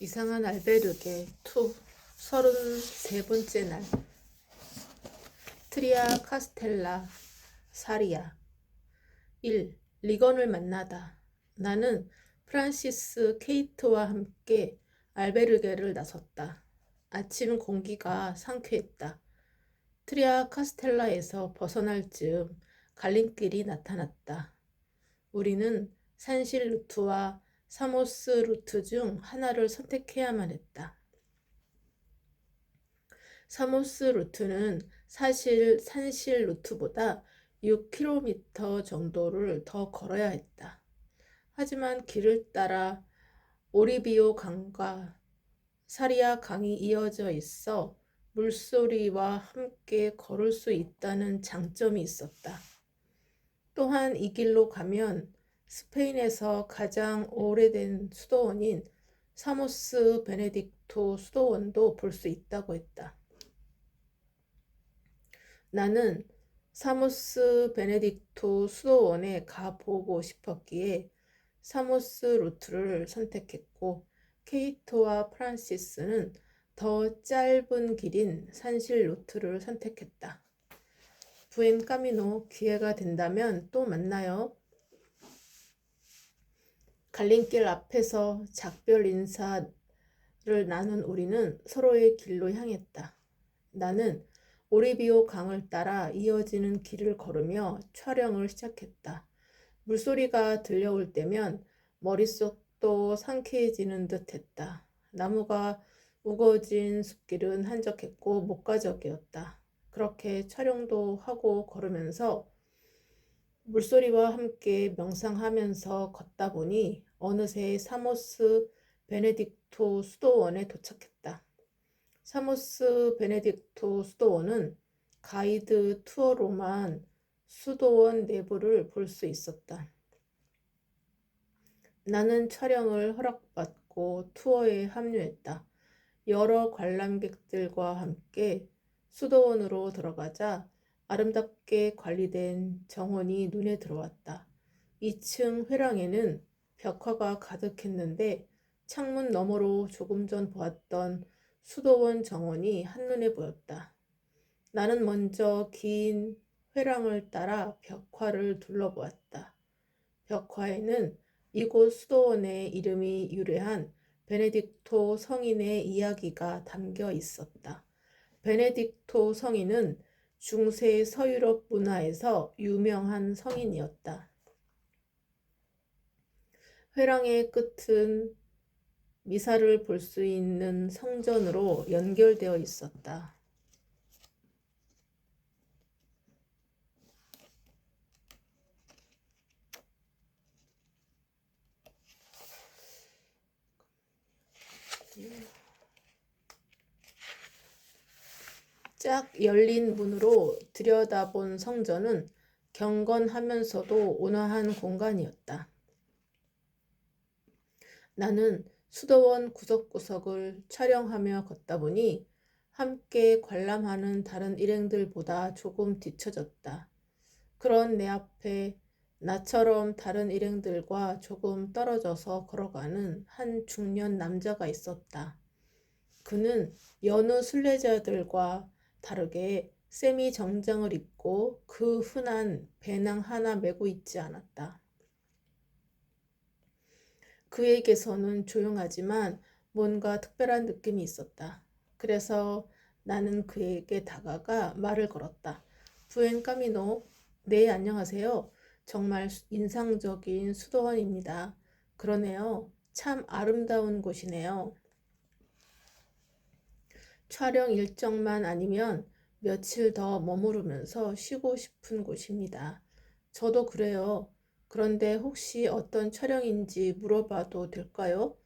이상한 알베르게 2 33번째 날. 트리아 카스텔라 사리아. 1. 리건을 만나다. 나는 프란시스 케이트와 함께 알베르게를 나섰다. 아침 공기가 상쾌했다. 트리아 카스텔라에서 벗어날 즈음 갈림길이 나타났다. 우리는 산실 루트와 사모스 루트 중 하나를 선택해야만 했다. 사모스 루트는 사실 산실 루트보다 6km 정도를 더 걸어야 했다. 하지만 길을 따라 오리비오 강과 사리아 강이 이어져 있어 물소리와 함께 걸을 수 있다는 장점이 있었다. 또한 이 길로 가면 스페인에서 가장 오래된 수도원인 사모스 베네딕토 수도원도 볼 수 있다고 했다. 나는 사모스 베네딕토 수도원에 가보고 싶었기에 사모스 루트를 선택했고, 케이토와 프란시스는 더 짧은 길인 산실 루트를 선택했다. 부엔 까미노, 기회가 된다면 또 만나요. 갈림길 앞에서 작별 인사를 나눈 우리는 서로의 길로 향했다. 나는 오리비오 강을 따라 이어지는 길을 걸으며 촬영을 시작했다. 물소리가 들려올 때면 머릿속도 상쾌해지는 듯 했다. 나무가 우거진 숲길은 한적했고 목가적이었다. 그렇게 촬영도 하고 걸으면서 물소리와 함께 명상하면서 걷다 보니 어느새 사모스 베네딕토 수도원에 도착했다. 사모스 베네딕토 수도원은 가이드 투어로만 수도원 내부를 볼 수 있었다. 나는 촬영을 허락받고 투어에 합류했다. 여러 관람객들과 함께 수도원으로 들어가자 아름답게 관리된 정원이 눈에 들어왔다. 2층 회랑에는 벽화가 가득했는데 창문 너머로 조금 전 보았던 수도원 정원이 한눈에 보였다. 나는 먼저 긴 회랑을 따라 벽화를 둘러보았다. 벽화에는 이곳 수도원의 이름이 유래한 베네딕토 성인의 이야기가 담겨 있었다. 베네딕토 성인은 중세 서유럽 문화에서 유명한 성인이었다. 회랑의 끝은 미사를 볼 수 있는 성전으로 연결되어 있었다. 쫙 열린 문으로 들여다본 성전은 경건하면서도 온화한 공간이었다. 나는 수도원 구석구석을 촬영하며 걷다 보니 함께 관람하는 다른 일행들보다 조금 뒤처졌다. 그런 내 앞에 나처럼 다른 일행들과 조금 떨어져서 걸어가는 한 중년 남자가 있었다. 그는 여느 순례자들과 다르게 세미 정장을 입고 그 흔한 배낭 하나 메고 있지 않았다. 그에게서는 조용하지만 뭔가 특별한 느낌이 있었다. 그래서 나는 그에게 다가가 말을 걸었다. 부엔 까미노, 네, 안녕하세요. 정말 인상적인 수도원입니다. 그러네요. 참 아름다운 곳이네요. 촬영 일정만 아니면 며칠 더 머무르면서 쉬고 싶은 곳입니다. 저도 그래요. 그런데 혹시 어떤 촬영인지 물어봐도 될까요?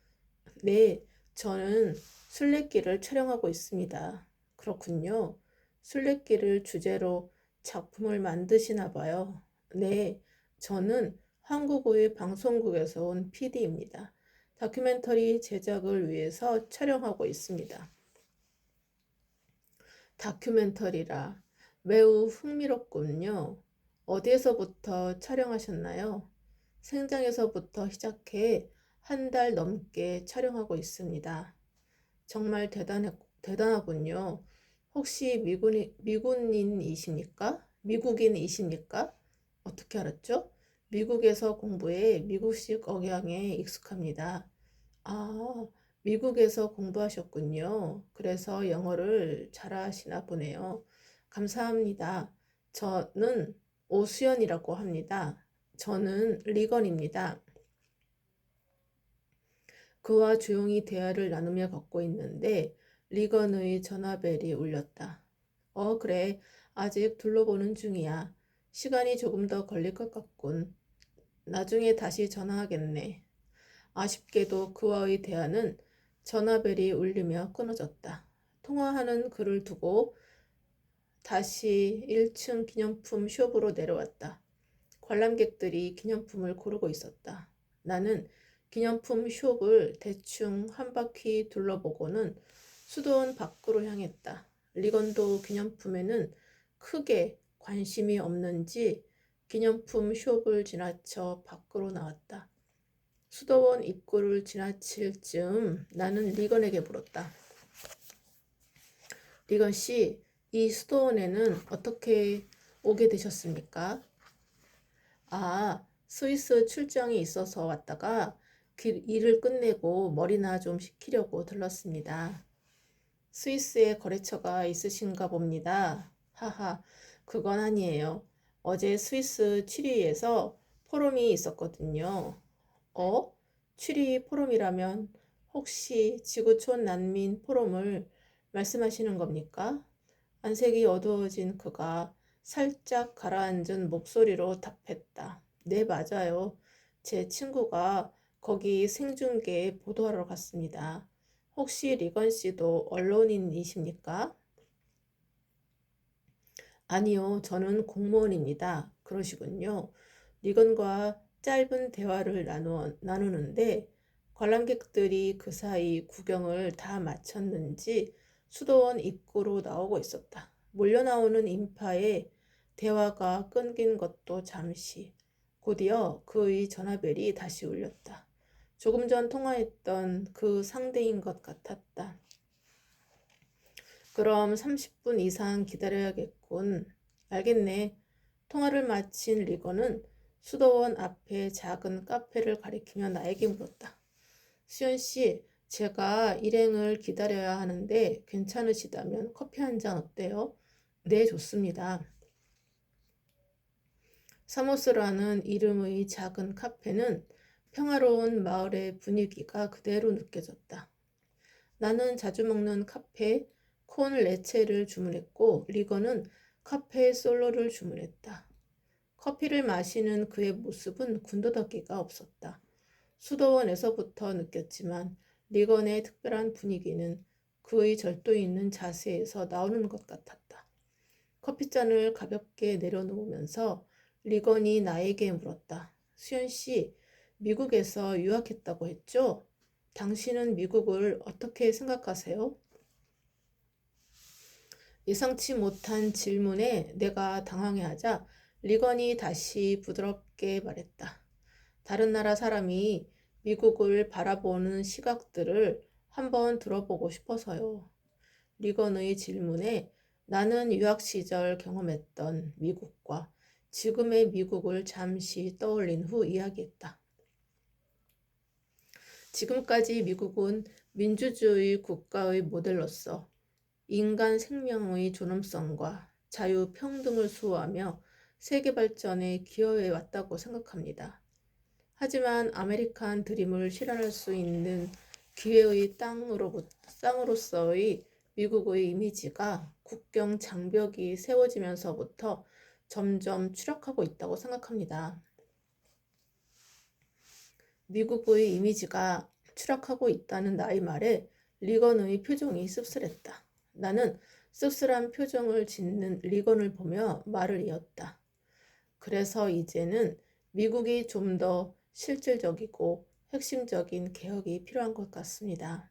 네, 저는 순례길을 촬영하고 있습니다. 그렇군요. 순례길을 주제로 작품을 만드시나 봐요. 네, 저는 한국의 방송국에서 온 PD입니다. 다큐멘터리 제작을 위해서 촬영하고 있습니다. 다큐멘터리라 매우 흥미롭군요. 어디에서부터 촬영하셨나요? 생장에서부터 시작해 한 달 넘게 촬영하고 있습니다. 정말 대단하군요. 혹시 미군인이십니까? 미국인이십니까? 어떻게 알았죠? 미국에서 공부해 미국식 억양에 익숙합니다. 아, 미국에서 공부하셨군요. 그래서 영어를 잘하시나 보네요. 감사합니다. 저는 오수연이라고 합니다. 저는 리건입니다. 그와 조용히 대화를 나누며 걷고 있는데 리건의 전화벨이 울렸다. 그래. 아직 둘러보는 중이야. 시간이 조금 더 걸릴 것 같군. 나중에 다시 전화하겠네. 아쉽게도 그와의 대화는 전화벨이 울리며 끊어졌다. 통화하는 그를 두고 다시 1층 기념품 숍으로 내려왔다. 관람객들이 기념품을 고르고 있었다. 나는 기념품 숍을 대충 한 바퀴 둘러보고는 수도원 밖으로 향했다. 리건도 기념품에는 크게 관심이 없는지 기념품 숍을 지나쳐 밖으로 나왔다. 수도원 입구를 지나칠 즈음 나는 리건에게 물었다. 리건 씨, 이 수도원에는 어떻게 오게 되셨습니까? 스위스 출장이 있어서 왔다가 일을 끝내고 머리나 좀 식히려고 들렀습니다. 스위스에 거래처가 있으신가 봅니다. 하하, 그건 아니에요. 어제 스위스 취리히에서 포럼이 있었거든요. 취리히 포럼이라면 혹시 지구촌 난민 포럼을 말씀하시는 겁니까? 안색이 어두워진 그가 살짝 가라앉은 목소리로 답했다. 네, 맞아요. 제 친구가 거기 생중계 보도하러 갔습니다. 혹시 리건 씨도 언론인이십니까? 아니요, 저는 공무원입니다. 그러시군요. 리건과 짧은 대화를 나누는데 관람객들이 그 사이 구경을 다 마쳤는지 수도원 입구로 나오고 있었다. 몰려나오는 인파에 대화가 끊긴 것도 잠시. 곧이어 그의 전화벨이 다시 울렸다. 조금 전 통화했던 그 상대인 것 같았다. 그럼 30분 이상 기다려야겠군. 알겠네. 통화를 마친 리건은 수도원 앞에 작은 카페를 가리키며 나에게 물었다. 수연 씨, 제가 일행을 기다려야 하는데 괜찮으시다면 커피 한 잔 어때요? 네, 좋습니다. 사모스라는 이름의 작은 카페는 평화로운 마을의 분위기가 그대로 느껴졌다. 나는 자주 먹는 카페 콘 레체를 주문했고 리건은 카페 솔로를 주문했다. 커피를 마시는 그의 모습은 군더더기가 없었다. 수도원에서부터 느꼈지만 리건의 특별한 분위기는 그의 절도 있는 자세에서 나오는 것 같았다. 커피잔을 가볍게 내려놓으면서 리건이 나에게 물었다. 수연 씨, 미국에서 유학했다고 했죠? 당신은 미국을 어떻게 생각하세요? 예상치 못한 질문에 내가 당황해하자 리건이 다시 부드럽게 말했다. 다른 나라 사람이 미국을 바라보는 시각들을 한번 들어보고 싶어서요. 리건의 질문에 나는 유학 시절 경험했던 미국과 지금의 미국을 잠시 떠올린 후 이야기했다. 지금까지 미국은 민주주의 국가의 모델로서 인간 생명의 존엄성과 자유, 평등을 수호하며 세계 발전에 기여해 왔다고 생각합니다. 하지만 아메리칸 드림을 실현할 수 있는 기회의 땅으로서의 미국의 이미지가 국경 장벽이 세워지면서부터 점점 추락하고 있다고 생각합니다. 미국의 이미지가 추락하고 있다는 나의 말에 리건의 표정이 씁쓸했다. 나는 씁쓸한 표정을 짓는 리건을 보며 말을 이었다. 그래서 이제는 미국이 좀 더 실질적이고 핵심적인 개혁이 필요한 것 같습니다.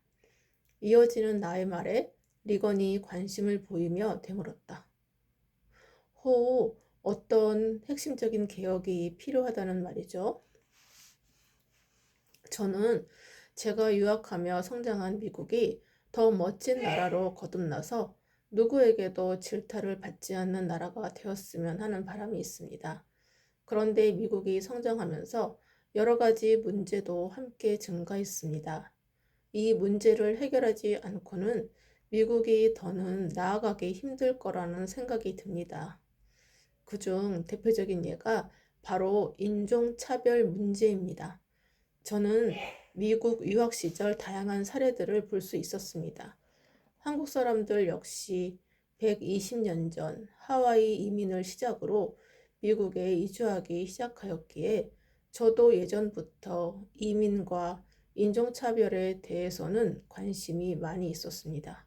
이어지는 나의 말에 리건이 관심을 보이며 되물었다. 어떤 핵심적인 개혁이 필요하다는 말이죠? 저는 제가 유학하며 성장한 미국이 더 멋진 나라로 거듭나서 누구에게도 질타를 받지 않는 나라가 되었으면 하는 바람이 있습니다. 그런데 미국이 성장하면서 여러 가지 문제도 함께 증가했습니다. 이 문제를 해결하지 않고는 미국이 더는 나아가기 힘들 거라는 생각이 듭니다. 그중 대표적인 예가 바로 인종차별 문제입니다. 저는 미국 유학 시절 다양한 사례들을 볼 수 있었습니다. 한국 사람들 역시 120년 전 하와이 이민을 시작으로 미국에 이주하기 시작하였기에 저도 예전부터 이민과 인종차별에 대해서는 관심이 많이 있었습니다.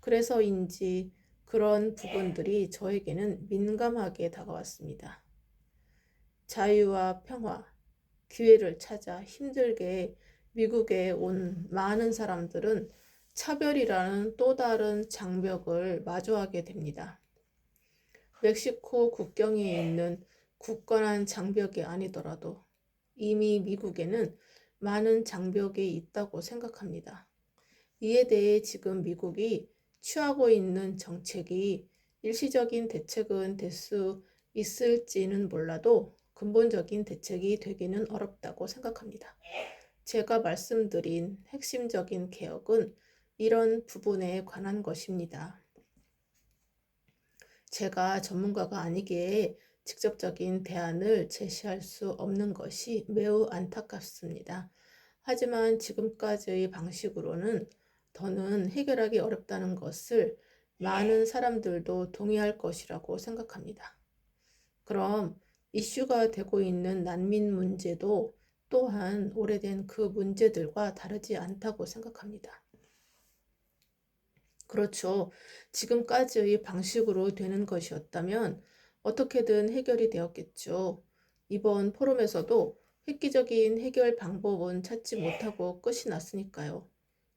그래서인지 그런 부분들이 저에게는 민감하게 다가왔습니다. 자유와 평화, 기회를 찾아 힘들게 미국에 온 많은 사람들은 차별이라는 또 다른 장벽을 마주하게 됩니다. 멕시코 국경에 있는 굳건한 장벽이 아니더라도 이미 미국에는 많은 장벽이 있다고 생각합니다. 이에 대해 지금 미국이 취하고 있는 정책이 일시적인 대책은 될 수 있을지는 몰라도 근본적인 대책이 되기는 어렵다고 생각합니다. 제가 말씀드린 핵심적인 개혁은 이런 부분에 관한 것입니다. 제가 전문가가 아니기에 직접적인 대안을 제시할 수 없는 것이 매우 안타깝습니다. 하지만 지금까지의 방식으로는 더는 해결하기 어렵다는 것을 많은 사람들도 동의할 것이라고 생각합니다. 그럼 이슈가 되고 있는 난민 문제도 또한 오래된 그 문제들과 다르지 않다고 생각합니다. 그렇죠. 지금까지의 방식으로 되는 것이었다면 어떻게든 해결이 되었겠죠. 이번 포럼에서도 획기적인 해결 방법은 찾지 못하고 끝이 났으니까요.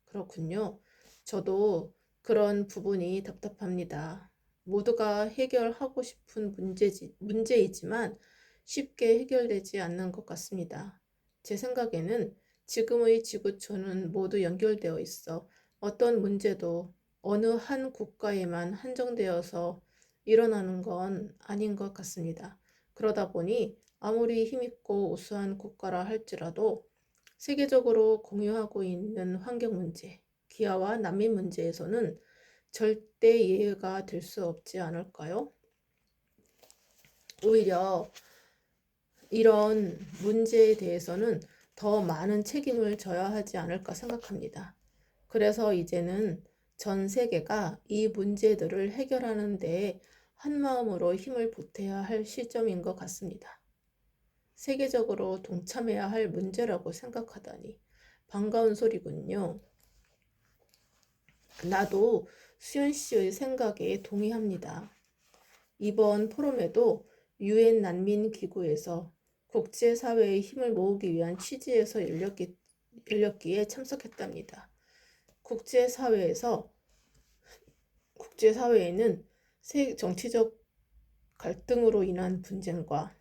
그렇군요. 저도 그런 부분이 답답합니다. 모두가 해결하고 싶은 문제이지만 쉽게 해결되지 않는 것 같습니다. 제 생각에는 지금의 지구촌은 모두 연결되어 있어 어떤 문제도 어느 한 국가에만 한정되어서 일어나는 건 아닌 것 같습니다. 그러다 보니 아무리 힘있고 우수한 국가라 할지라도 세계적으로 공유하고 있는 환경 문제, 기아와 난민 문제에서는 절대 예외가 될 수 없지 않을까요? 오히려 이런 문제에 대해서는 더 많은 책임을 져야 하지 않을까 생각합니다. 그래서 이제는 전 세계가 이 문제들을 해결하는 데에 한마음으로 힘을 보태야 할 시점인 것 같습니다. 세계적으로 동참해야 할 문제라고 생각하다니 반가운 소리군요. 나도 수연 씨의 생각에 동의합니다. 이번 포럼에도 유엔 난민 기구에서 국제사회의 힘을 모으기 위한 취지에서 열렸기에 참석했답니다. 국제사회에는 정치적 갈등으로 인한 분쟁과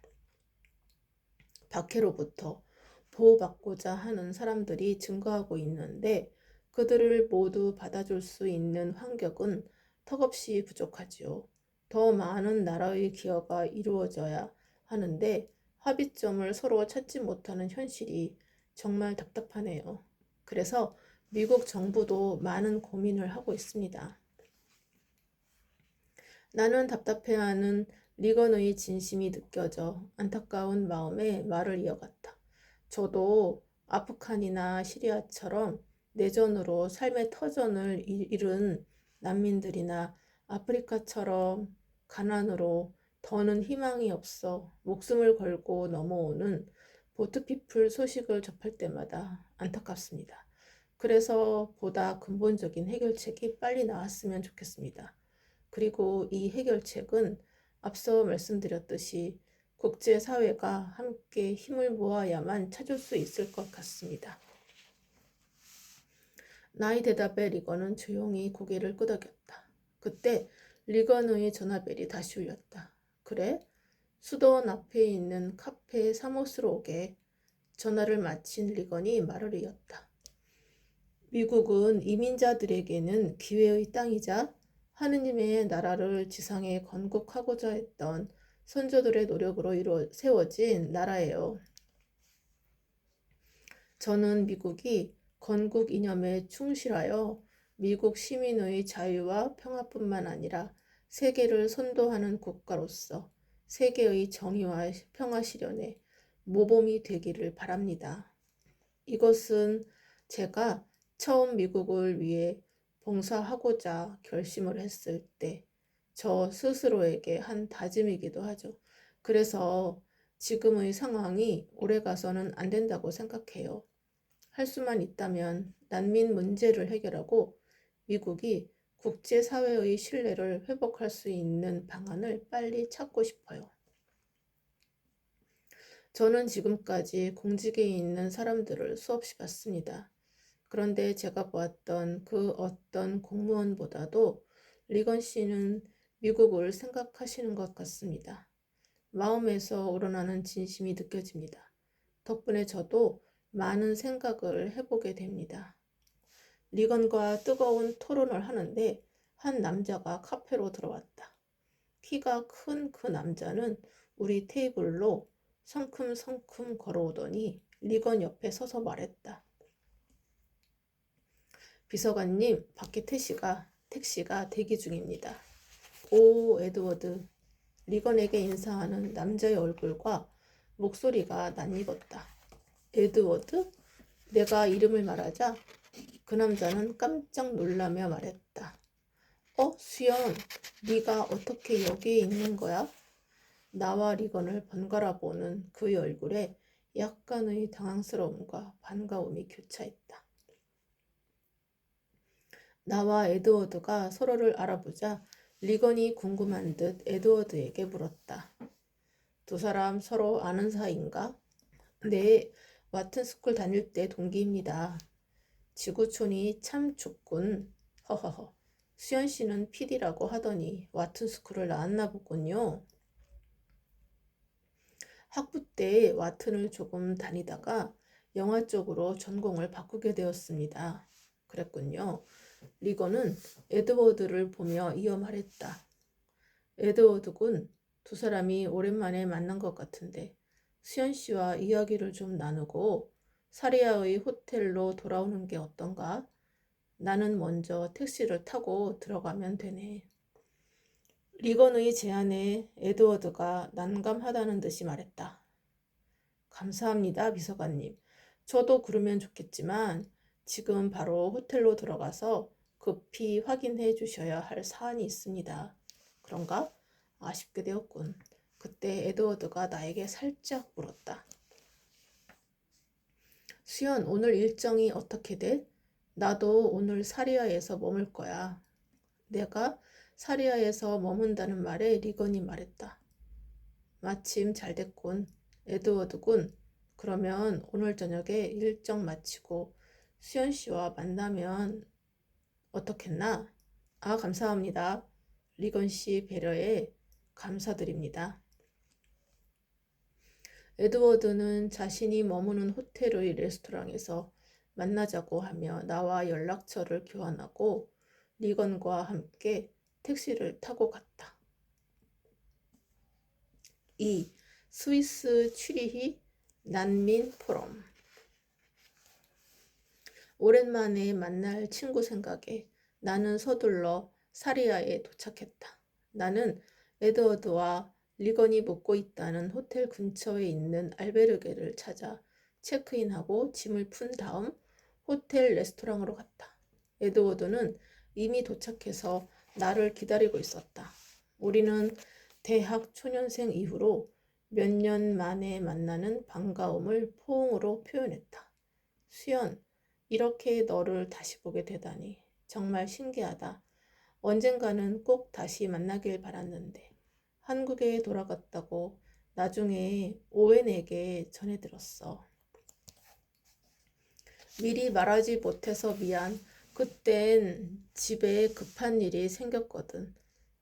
박해로부터 보호받고자 하는 사람들이 증가하고 있는데 그들을 모두 받아줄 수 있는 환경은 턱없이 부족하지요. 더 많은 나라의 기여가 이루어져야 하는데 합의점을 서로 찾지 못하는 현실이 정말 답답하네요. 그래서 미국 정부도 많은 고민을 하고 있습니다. 나는 답답해하는 리건의 진심이 느껴져 안타까운 마음에 말을 이어갔다. 저도 아프간이나 시리아처럼 내전으로 삶의 터전을 잃은 난민들이나 아프리카처럼 가난으로 더는 희망이 없어 목숨을 걸고 넘어오는 보트피플 소식을 접할 때마다 안타깝습니다. 그래서 보다 근본적인 해결책이 빨리 나왔으면 좋겠습니다. 그리고 이 해결책은 앞서 말씀드렸듯이 국제사회가 함께 힘을 모아야만 찾을 수 있을 것 같습니다. 나의 대답에 리건은 조용히 고개를 끄덕였다. 그때 리건의 전화벨이 다시 울렸다. 그래? 수도원 앞에 있는 카페 사모스로 오게. 전화를 마친 리건이 말을 이었다. 미국은 이민자들에게는 기회의 땅이자 하느님의 나라를 지상에 건국하고자 했던 선조들의 노력으로 세워진 나라예요. 저는 미국이 건국 이념에 충실하여 미국 시민의 자유와 평화뿐만 아니라 세계를 선도하는 국가로서 세계의 정의와 평화 실현에 모범이 되기를 바랍니다. 이것은 제가 처음 미국을 위해 봉사하고자 결심을 했을 때 저 스스로에게 한 다짐이기도 하죠. 그래서 지금의 상황이 오래가서는 안 된다고 생각해요. 할 수만 있다면 난민 문제를 해결하고 미국이 국제사회의 신뢰를 회복할 수 있는 방안을 빨리 찾고 싶어요. 저는 지금까지 공직에 있는 사람들을 수없이 봤습니다. 그런데 제가 보았던 그 어떤 공무원보다도 리건 씨는 미국을 생각하시는 것 같습니다. 마음에서 우러나는 진심이 느껴집니다. 덕분에 저도 많은 생각을 해보게 됩니다. 리건과 뜨거운 토론을 하는데 한 남자가 카페로 들어왔다. 키가 큰 그 남자는 우리 테이블로 성큼성큼 걸어오더니 리건 옆에 서서 말했다. 비서관님, 밖에 택시가 대기 중입니다. 오, 에드워드. 리건에게 인사하는 남자의 얼굴과 목소리가 낯익었다. 에드워드? 내가 이름을 말하자 그 남자는 깜짝 놀라며 말했다. 수연, 네가 어떻게 여기에 있는 거야? 나와 리건을 번갈아 보는 그의 얼굴에 약간의 당황스러움과 반가움이 교차했다. 나와 에드워드가 서로를 알아보자 리건이 궁금한 듯 에드워드에게 물었다. 두 사람 서로 아는 사이인가? 네, 와튼스쿨 다닐 때 동기입니다. 지구촌이 참 좁군. 허허허. 수연 씨는 PD라고 하더니 와튼스쿨을 나왔나 보군요. 학부 때 와튼을 조금 다니다가 영화 쪽으로 전공을 바꾸게 되었습니다. 그랬군요. 리건은 에드워드를 보며 이어 말했다. 에드워드군, 두 사람이 오랜만에 만난 것 같은데 수연 씨와 이야기를 좀 나누고 사리아의 호텔로 돌아오는 게 어떤가? 나는 먼저 택시를 타고 들어가면 되네. 리건의 제안에 에드워드가 난감하다는 듯이 말했다. 감사합니다, 비서관님. 저도 그러면 좋겠지만 지금 바로 호텔로 들어가서 급히 확인해 주셔야 할 사안이 있습니다. 그런가? 아쉽게 되었군. 그때 에드워드가 나에게 살짝 물었다. 수연, 오늘 일정이 어떻게 돼? 나도 오늘 사리아에서 머물 거야. 내가 사리아에서 머문다는 말에 리건이 말했다. 마침 잘 됐군. 에드워드군. 그러면 오늘 저녁에 일정 마치고 수연 씨와 만나면 어떻겠나? 아, 감사합니다. 리건 씨 배려에 감사드립니다. 에드워드는 자신이 머무는 호텔의 레스토랑에서 만나자고 하며 나와 연락처를 교환하고 리건과 함께 택시를 타고 갔다. 2. 스위스 취리히 난민 포럼. 오랜만에 만날 친구 생각에 나는 서둘러 사리아에 도착했다. 나는 에드워드와 리건이 묵고 있다는 호텔 근처에 있는 알베르게를 찾아 체크인하고 짐을 푼 다음 호텔 레스토랑으로 갔다. 에드워드는 이미 도착해서 나를 기다리고 있었다. 우리는 대학 초년생 이후로 몇 년 만에 만나는 반가움을 포옹으로 표현했다. 수연, 이렇게 너를 다시 보게 되다니 정말 신기하다. 언젠가는 꼭 다시 만나길 바랐는데 한국에 돌아갔다고 나중에 오웬에게 전해 들었어. 미리 말하지 못해서 미안. 그땐 집에 급한 일이 생겼거든.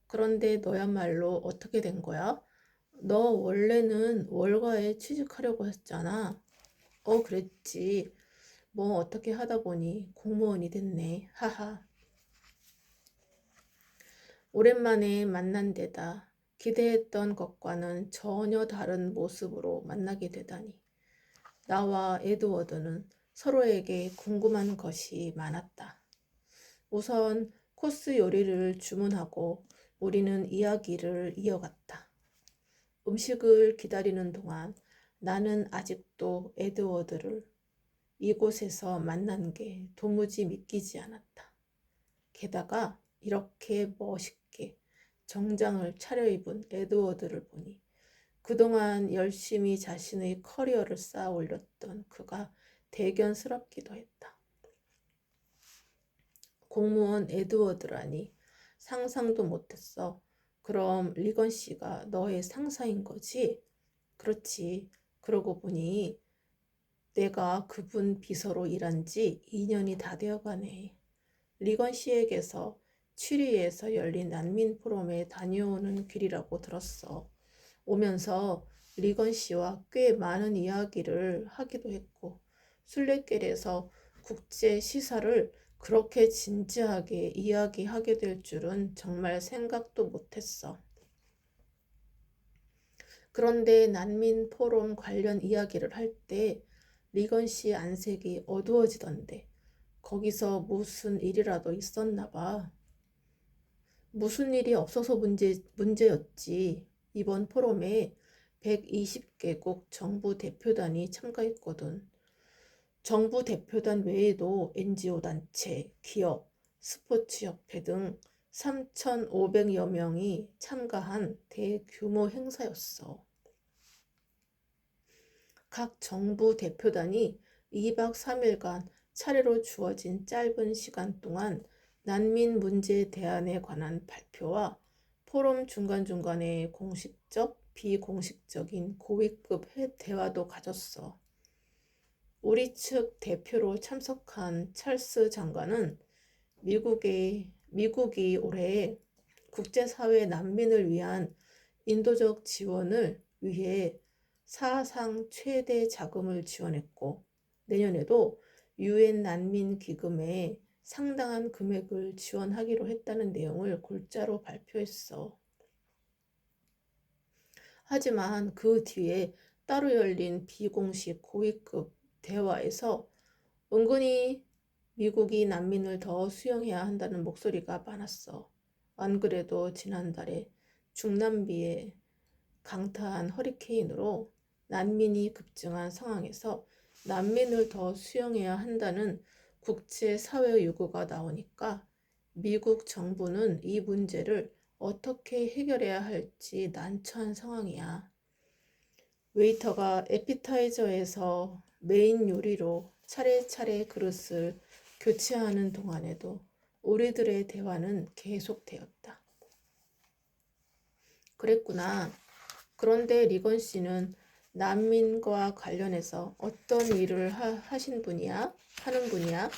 그런데 너야말로 어떻게 된 거야? 너 원래는 월가에 취직하려고 했잖아. 그랬지. 뭐 어떻게 하다 보니 공무원이 됐네. 하하. 오랜만에 만난 데다 기대했던 것과는 전혀 다른 모습으로 만나게 되다니. 나와 에드워드는 서로에게 궁금한 것이 많았다. 우선 코스 요리를 주문하고 우리는 이야기를 이어갔다. 음식을 기다리는 동안 나는 아직도 에드워드를 이곳에서 만난 게 도무지 믿기지 않았다. 게다가 이렇게 멋있게 정장을 차려입은 에드워드를 보니 그동안 열심히 자신의 커리어를 쌓아 올렸던 그가 대견스럽기도 했다. 공무원 에드워드라니 상상도 못했어. 그럼 리건 씨가 너의 상사인 거지? 그렇지. 그러고 보니 내가 그분 비서로 일한 지 2년이 다 되어가네. 리건 씨에게서 취리에서 열린 난민 포럼에 다녀오는 길이라고 들었어. 오면서 리건 씨와 꽤 많은 이야기를 하기도 했고 순례길에서 국제 시사를 그렇게 진지하게 이야기하게 될 줄은 정말 생각도 못했어. 그런데 난민 포럼 관련 이야기를 할 때 리건 씨 안색이 어두워지던데 거기서 무슨 일이라도 있었나 봐. 무슨 일이 없어서 문제였지. 이번 포럼에 120개국 정부 대표단이 참가했거든. 정부 대표단 외에도 NGO 단체, 기업, 스포츠협회 등 3,500여 명이 참가한 대규모 행사였어. 각 정부 대표단이 2박 3일간 차례로 주어진 짧은 시간 동안 난민 문제 대안에 관한 발표와 포럼 중간중간에 공식적, 비공식적인 고위급 대화도 가졌어. 우리 측 대표로 참석한 찰스 장관은 미국이 올해 국제사회 난민을 위한 인도적 지원을 위해 사상 최대 자금을 지원했고 내년에도 유엔 난민 기금에 상당한 금액을 지원하기로 했다는 내용을 골자로 발표했어. 하지만 그 뒤에 따로 열린 비공식 고위급 대화에서 은근히 미국이 난민을 더 수용해야 한다는 목소리가 많았어. 안 그래도 지난달에 중남미에 강타한 허리케인으로 난민이 급증한 상황에서 난민을 더 수용해야 한다는 국제사회 요구가 나오니까 미국 정부는 이 문제를 어떻게 해결해야 할지 난처한 상황이야. 웨이터가 에피타이저에서 메인 요리로 차례차례 그릇을 교체하는 동안에도 우리들의 대화는 계속되었다. 그랬구나. 그런데 리건 씨는 난민과 관련해서 어떤 일을 하는 분이야?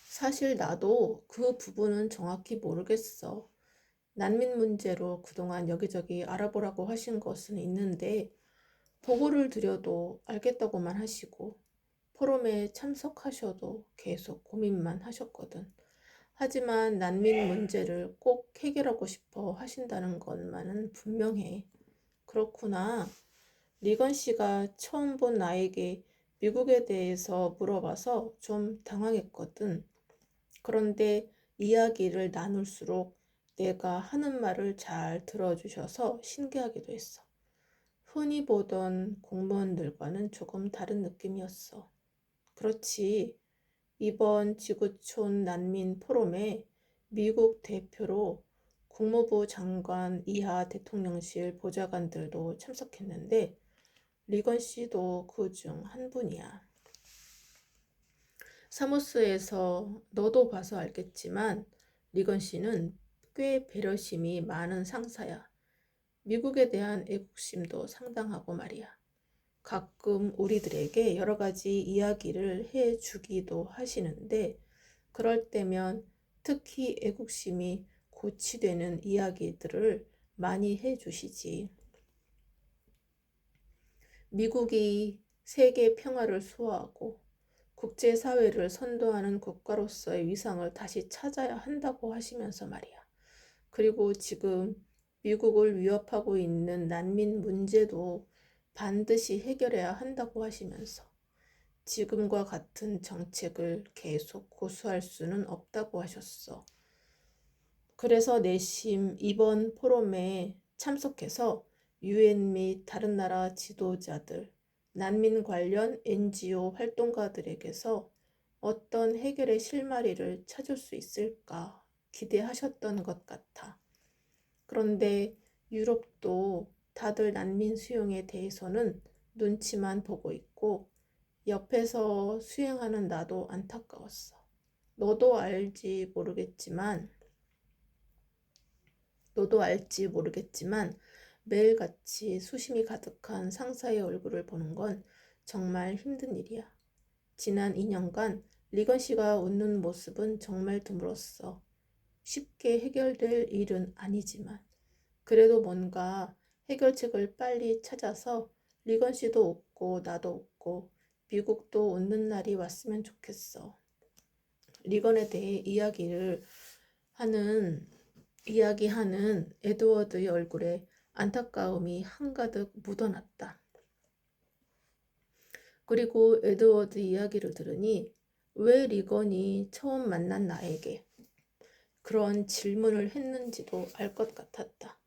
사실 나도 그 부분은 정확히 모르겠어. 난민 문제로 그동안 여기저기 알아보라고 하신 것은 있는데 보고를 드려도 알겠다고만 하시고 포럼에 참석하셔도 계속 고민만 하셨거든. 하지만 난민 문제를 꼭 해결하고 싶어 하신다는 것만은 분명해. 그렇구나. 리건 씨가 처음 본 나에게 미국에 대해서 물어봐서 좀 당황했거든. 그런데 이야기를 나눌수록 내가 하는 말을 잘 들어주셔서 신기하기도 했어. 흔히 보던 공무원들과는 조금 다른 느낌이었어. 그렇지. 이번 지구촌 난민 포럼에 미국 대표로 국무부 장관 이하 대통령실 보좌관들도 참석했는데 리건 씨도 그 중 한 분이야. 사무소에서 너도 봐서 알겠지만 리건 씨는 꽤 배려심이 많은 상사야. 미국에 대한 애국심도 상당하고 말이야. 가끔 우리들에게 여러 가지 이야기를 해주기도 하시는데 그럴 때면 특히 애국심이 고취되는 이야기들을 많이 해주시지. 미국이 세계 평화를 수호하고 국제사회를 선도하는 국가로서의 위상을 다시 찾아야 한다고 하시면서 말이야. 그리고 지금 미국을 위협하고 있는 난민 문제도 반드시 해결해야 한다고 하시면서 지금과 같은 정책을 계속 고수할 수는 없다고 하셨어. 그래서 내심 이번 포럼에 참석해서 UN 및 다른 나라 지도자들, 난민 관련 NGO 활동가들에게서 어떤 해결의 실마리를 찾을 수 있을까 기대하셨던 것 같아. 그런데 유럽도 다들 난민 수용에 대해서는 눈치만 보고 있고 옆에서 수행하는 나도 안타까웠어. 너도 알지 모르겠지만 매일같이 수심이 가득한 상사의 얼굴을 보는 건 정말 힘든 일이야. 지난 2년간 리건 씨가 웃는 모습은 정말 드물었어. 쉽게 해결될 일은 아니지만 그래도 뭔가 해결책을 빨리 찾아서 리건 씨도 웃고 나도 웃고 미국도 웃는 날이 왔으면 좋겠어. 리건에 대해 이야기하는 에드워드의 얼굴에 안타까움이 한가득 묻어났다. 그리고 에드워드 이야기를 들으니 왜 리건이 처음 만난 나에게 그런 질문을 했는지도 알 것 같았다.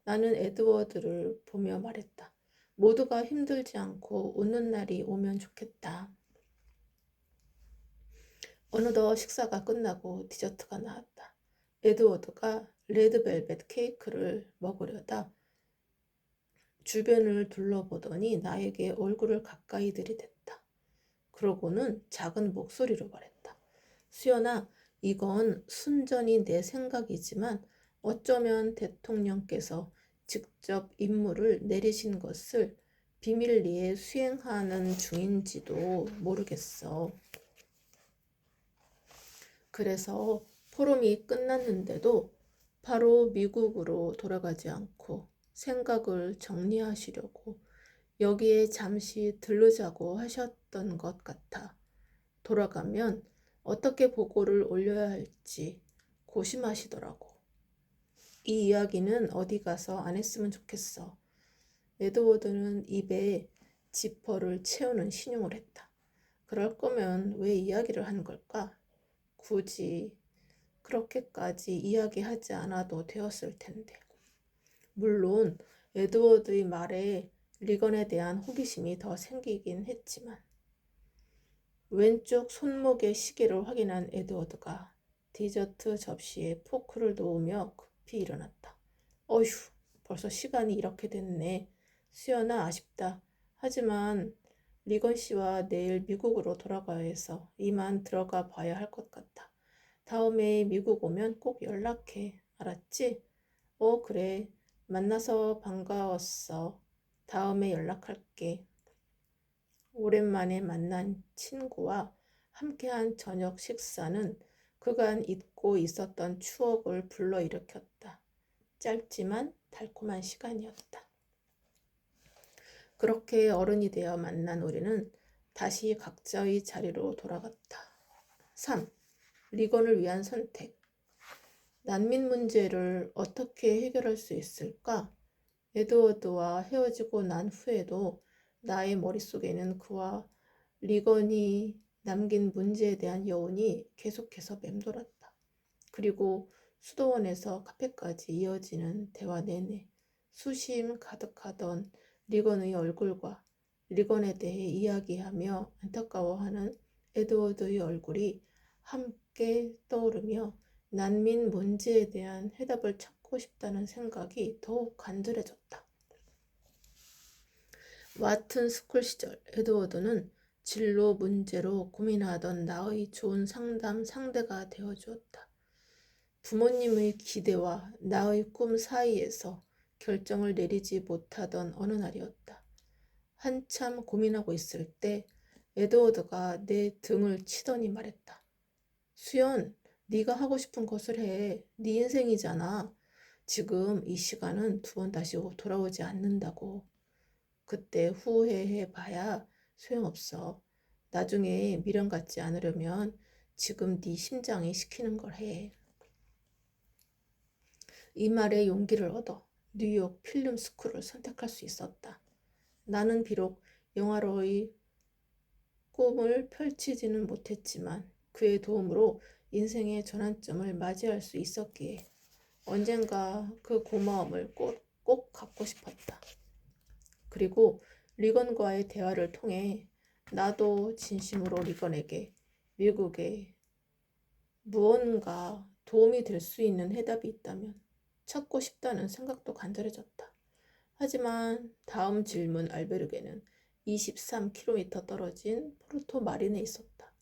나는 에드워드를 보며 말했다. 모두가 힘들지 않고 웃는 날이 오면 좋겠다. 어느덧 식사가 끝나고 디저트가 나왔다. 에드워드가 레드벨벳 케이크를 먹으려다 주변을 둘러보더니 나에게 얼굴을 가까이 들이댔다. 그러고는 작은 목소리로 말했다. 수연아, 이건 순전히 내 생각이지만 어쩌면 대통령께서 직접 임무를 내리신 것을 비밀리에 수행하는 중인지도 모르겠어. 그래서 포럼이 끝났는데도 바로 미국으로 돌아가지 않고 생각을 정리하시려고 여기에 잠시 들르자고 하셨던 것 같아. 돌아가면 어떻게 보고를 올려야 할지 고심하시더라고. 이 이야기는 어디 가서 안 했으면 좋겠어. 에드워드는 입에 지퍼를 채우는 신용을 했다. 그럴 거면 왜 이야기를 한 걸까? 굳이 그렇게까지 이야기하지 않아도 되었을 텐데. 물론 에드워드의 말에 리건에 대한 호기심이 더 생기긴 했지만 왼쪽 손목의 시계를 확인한 에드워드가 디저트 접시에 포크를 놓으며 급히 일어났다. 어휴, 벌써 시간이 이렇게 됐네. 수연아, 아쉽다. 하지만 리건 씨와 내일 미국으로 돌아가야 해서 이만 들어가 봐야 할 것 같아. 다음에 미국 오면 꼭 연락해. 알았지? 그래. 만나서 반가웠어. 다음에 연락할게. 오랜만에 만난 친구와 함께한 저녁 식사는 그간 잊고 있었던 추억을 불러일으켰다. 짧지만 달콤한 시간이었다. 그렇게 어른이 되어 만난 우리는 다시 각자의 자리로 돌아갔다. 3. 리건을 위한 선택. 난민 문제를 어떻게 해결할 수 있을까? 에드워드와 헤어지고 난 후에도 나의 머릿속에는 그와 리건이 남긴 문제에 대한 여운이 계속해서 맴돌았다. 그리고 수도원에서 카페까지 이어지는 대화 내내 수심 가득하던 리건의 얼굴과 리건에 대해 이야기하며 안타까워하는 에드워드의 얼굴이 함께 떠오르며 난민 문제에 대한 해답을 찾고 싶다는 생각이 더욱 간절해졌다. 와튼 스쿨 시절 에드워드는 진로 문제로 고민하던 나의 좋은 상담 상대가 되어주었다. 부모님의 기대와 나의 꿈 사이에서 결정을 내리지 못하던 어느 날이었다. 한참 고민하고 있을 때 에드워드가 내 등을 치더니 말했다. 수연, 네가 하고 싶은 것을 해. 네 인생이잖아. 지금 이 시간은 두 번 다시 돌아오지 않는다고. 그때 후회해 봐야 소용없어. 나중에 미련 갖지 않으려면 지금 네 심장이 시키는 걸 해. 이 말에 용기를 얻어 뉴욕 필름 스쿨을 선택할 수 있었다. 나는 비록 영화로의 꿈을 펼치지는 못했지만 그의 도움으로 인생의 전환점을 맞이할 수 있었기에 언젠가 그 고마움을 꼭 갖고 싶었다. 그리고 리건과의 대화를 통해 나도 진심으로 리건에게 미국에 무언가 도움이 될 수 있는 해답이 있다면 찾고 싶다는 생각도 간절해졌다. 하지만 다음 질문 알베르게는 23km 떨어진 포르토 마린에 있었다.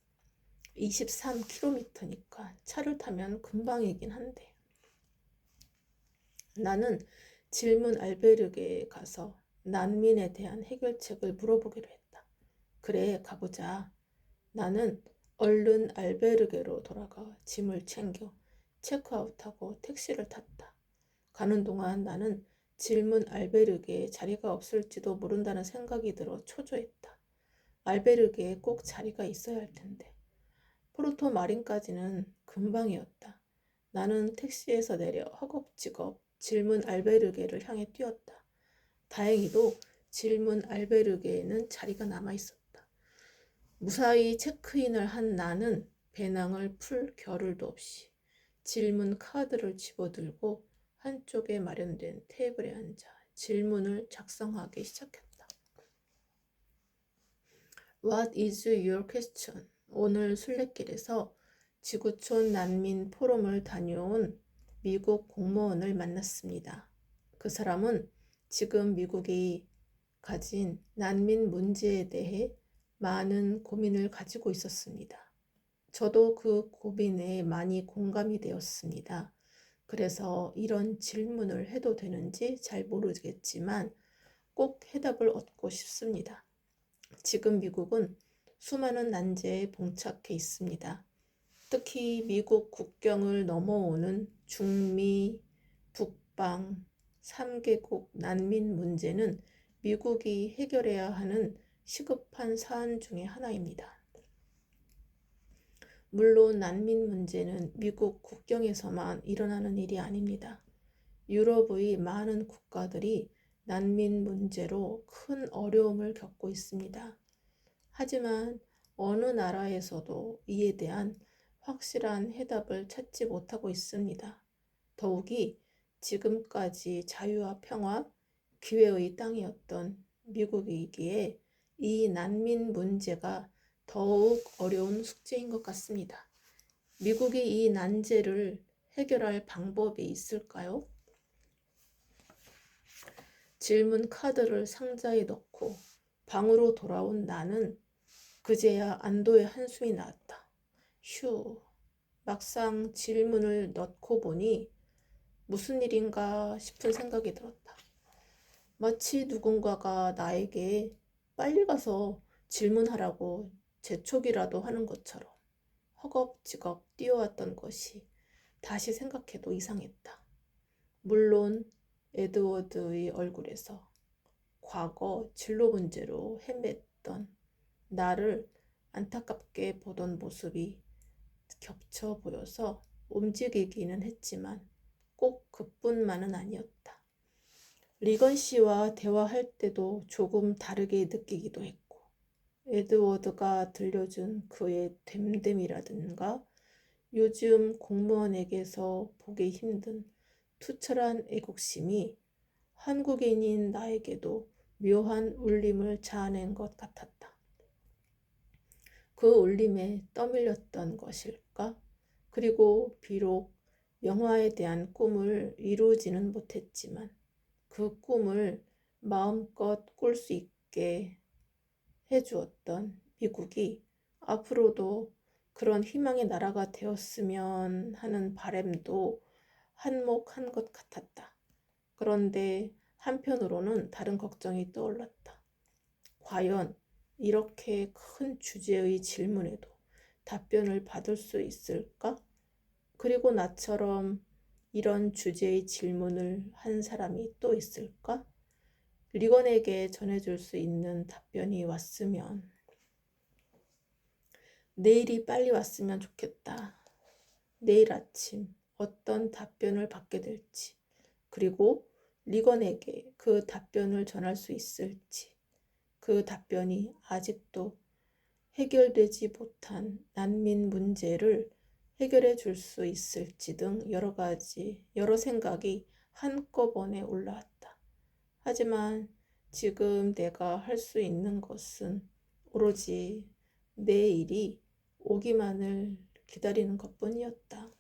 23km니까 차를 타면 금방이긴 한데 나는 질문 알베르게에 가서 난민에 대한 해결책을 물어보기로 했다. 그래, 가보자. 나는 얼른 알베르게로 돌아가 짐을 챙겨 체크아웃하고 택시를 탔다. 가는 동안 나는 질문 알베르게에 자리가 없을지도 모른다는 생각이 들어 초조했다. 알베르게에 꼭 자리가 있어야 할 텐데. 포르토 마린까지는 금방이었다. 나는 택시에서 내려 허겁지겁 질문 알베르게를 향해 뛰었다. 다행히도 질문 알베르게에는 자리가 남아 있었다. 무사히 체크인을 한 나는 배낭을 풀 겨를도 없이 질문 카드를 집어들고 한쪽에 마련된 테이블에 앉아 질문을 작성하기 시작했다. What is your question? 오늘 순례길에서 지구촌 난민 포럼을 다녀온 미국 공무원을 만났습니다. 그 사람은 지금 미국이 가진 난민 문제에 대해 많은 고민을 가지고 있었습니다. 저도 그 고민에 많이 공감이 되었습니다. 그래서 이런 질문을 해도 되는지 잘 모르겠지만 꼭 해답을 얻고 싶습니다. 지금 미국은 수많은 난제에 봉착해 있습니다. 특히 미국 국경을 넘어오는 중미, 북방, 3개국 난민 문제는 미국이 해결해야 하는 시급한 사안 중에 하나입니다. 물론 난민 문제는 미국 국경에서만 일어나는 일이 아닙니다. 유럽의 많은 국가들이 난민 문제로 큰 어려움을 겪고 있습니다. 하지만 어느 나라에서도 이에 대한 확실한 해답을 찾지 못하고 있습니다. 더욱이 지금까지 자유와 평화, 기회의 땅이었던 미국이기에 이 난민 문제가 더욱 어려운 숙제인 것 같습니다. 미국이 이 난제를 해결할 방법이 있을까요? 질문 카드를 상자에 넣고 방으로 돌아온 나는 그제야 안도의 한숨이 나왔다. 휴, 막상 질문을 넣고 보니 무슨 일인가 싶은 생각이 들었다. 마치 누군가가 나에게 빨리 가서 질문하라고 재촉이라도 하는 것처럼 허겁지겁 뛰어왔던 것이 다시 생각해도 이상했다. 물론 에드워드의 얼굴에서 과거 진로 문제로 헤맸던 나를 안타깝게 보던 모습이 겹쳐 보여서 움직이기는 했지만 꼭 그뿐만은 아니었다. 리건 씨와 대화할 때도 조금 다르게 느끼기도 했고 에드워드가 들려준 그의 됨됨이라든가 요즘 공무원에게서 보기 힘든 투철한 애국심이 한국인인 나에게도 묘한 울림을 자아낸 것 같았다. 그 울림에 떠밀렸던 것일까? 그리고 비록 영화에 대한 꿈을 이루지는 못했지만 그 꿈을 마음껏 꿀 수 있게 해주었던 미국이 앞으로도 그런 희망의 나라가 되었으면 하는 바람도 한몫한 것 같았다. 그런데 한편으로는 다른 걱정이 떠올랐다. 과연 이렇게 큰 주제의 질문에도 답변을 받을 수 있을까? 그리고 나처럼 이런 주제의 질문을 한 사람이 또 있을까? 리건에게 전해줄 수 있는 답변이 왔으면, 내일이 빨리 왔으면 좋겠다. 내일 아침 어떤 답변을 받게 될지, 그리고 리건에게 그 답변을 전할 수 있을지, 그 답변이 아직도 해결되지 못한 난민 문제를 해결해 줄 수 있을지 등 여러 생각이 한꺼번에 올라왔다. 하지만 지금 내가 할 수 있는 것은 오로지 내일이 오기만을 기다리는 것뿐이었다.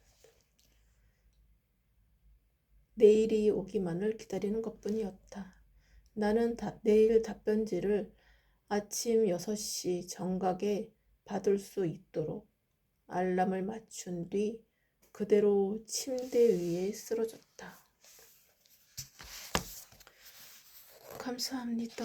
내일이 오기만을 기다리는 것뿐이었다. 나는 내일 답변지를 아침 6시 정각에 받을 수 있도록 알람을 맞춘 뒤 그대로 침대 위에 쓰러졌다. 감사합니다.